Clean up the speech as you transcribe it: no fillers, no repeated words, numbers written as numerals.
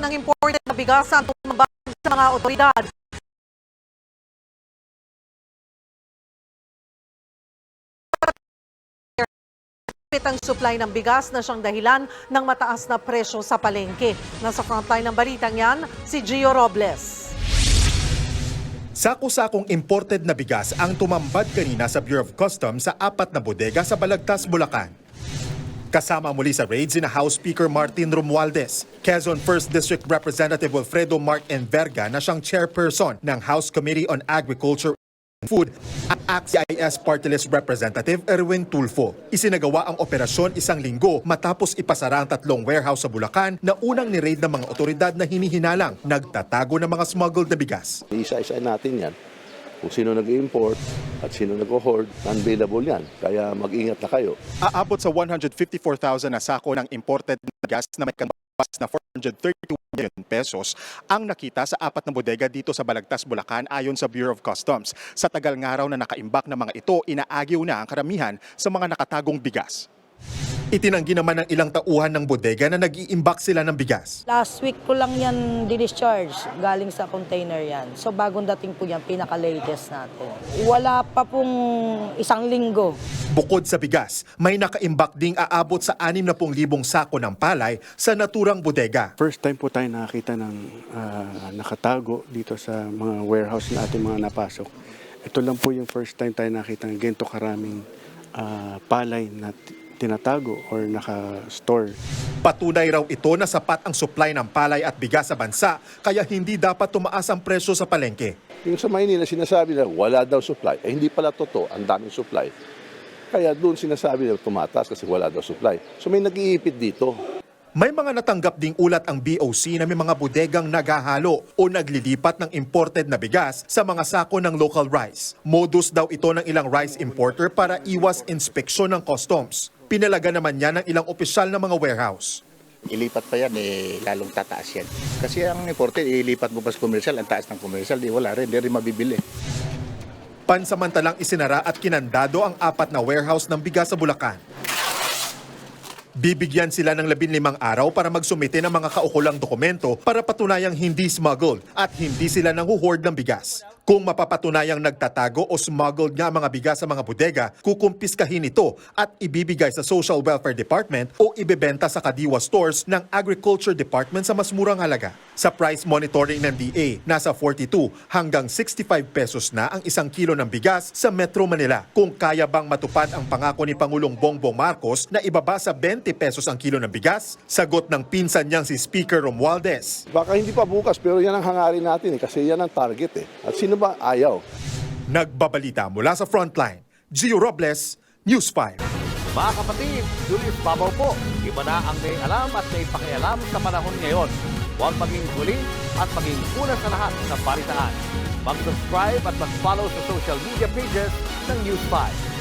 ng imported na bigas ang tumambang sa mga otoridad. Ang supply ng bigas na siyang dahilan ng mataas na presyo sa palengke. Nasa frontline ng balitang yan, si Gio Robles. Sako-sakong imported na bigas ang tumambad kanina sa Bureau of Customs sa 4 na bodega sa Balagtas, Bulacan. Kasama muli sa raid sina House Speaker Martin Romualdez, Quezon 1st District Representative Wilfredo Mark Enverga na siyang chairperson ng House Committee on Agriculture and Food at ACT-CIS Party List Representative Erwin Tulfo. Isinagawa ang operasyon 1 linggo matapos ipasara ang 3 warehouse sa Bulacan na unang ni-raid ng mga otoridad na hinihinalang nagtatago ng mga smuggled na bigas. Isa-isa natin yan. Kung sino nag-import at sino nag-hoard, unavailable yan. Kaya mag-ingat na kayo. Aabot sa 154,000 na sako ng imported na gas na may kambas na 432 million pesos ang nakita sa 4 na bodega dito sa Balagtas, Bulacan ayon sa Bureau of Customs. Sa tagal nga raw na nakaimbak ng mga ito, inaagiw na ang karamihan sa mga nakatagong bigas. Itinanggi naman ng ilang tauhan ng bodega na nag-iimbak sila ng bigas. Last week ko lang yan discharge, galing sa container yan. So bagong dating po yan, pinaka-latest natin. Wala pa pong 1 linggo. Bukod sa bigas, may nakaimbak ding aabot sa 60,000 sako ng palay sa naturang bodega. First time po tayo nakakita ng nakatago dito sa mga warehouse na ating mga napasok. Ito lang po yung first time tayo nakita ng ganito karaming palay na tinatago or naka-store. Patunay raw ito na sapat ang supply ng palay at bigas sa bansa kaya hindi dapat tumaas ang presyo sa palengke. Yung sa Maynila sinasabi na wala daw supply, hindi pala totoo, ang daming supply. Kaya doon sinasabi na tumataas kasi wala daw supply. So may nag-iipit dito. May mga natanggap ding ulat ang BOC na may mga bodegang naghahalo o naglilipat ng imported na bigas sa mga sako ng local rice. Modus daw ito ng ilang rice importer para iwas inspeksyon ng customs. Pinalaga naman niya ng ilang opisyal ng mga warehouse. Ilipat pa yan, lalong tataas yan. Kasi ang imported, ilipat mo pa sa commercial, ang taas ng commercial, wala rin, di rin mabibili. Pansamantalang isinara at kinandado ang 4 na warehouse ng bigas sa Bulacan. Bibigyan sila ng 15 araw para magsumite ng mga kaukulang dokumento para patunayang hindi smuggled at hindi sila nanghuhoard ng bigas. Kung mapapatunayang nagtatago o smuggled nga mga bigas sa mga bodega, kukumpiskahin ito at ibibigay sa Social Welfare Department o ibebenta sa Kadiwa stores ng Agriculture Department sa mas murang halaga. Sa price monitoring ng DA, nasa 42 hanggang 65 pesos na ang 1 kilo ng bigas sa Metro Manila. Kung kaya bang matupad ang pangako ni Pangulong Bongbong Marcos na ibaba sa 20 pesos ang kilo ng bigas, sagot ng pinsan niyang si Speaker Romualdez. Baka hindi pa bukas pero yan ang hangarin natin kasi yan ang target . At sino ba ayaw? Nagbabalita mula sa Frontline, Gio Robles, News 5. Mga kapatid, Julius Babaw po. Iba na ang may alam at may pakialam sa panahon ngayon. Huwag maging huli at maging una sa lahat ng balitaan. Mag-subscribe at mag-follow sa social media pages ng News 5.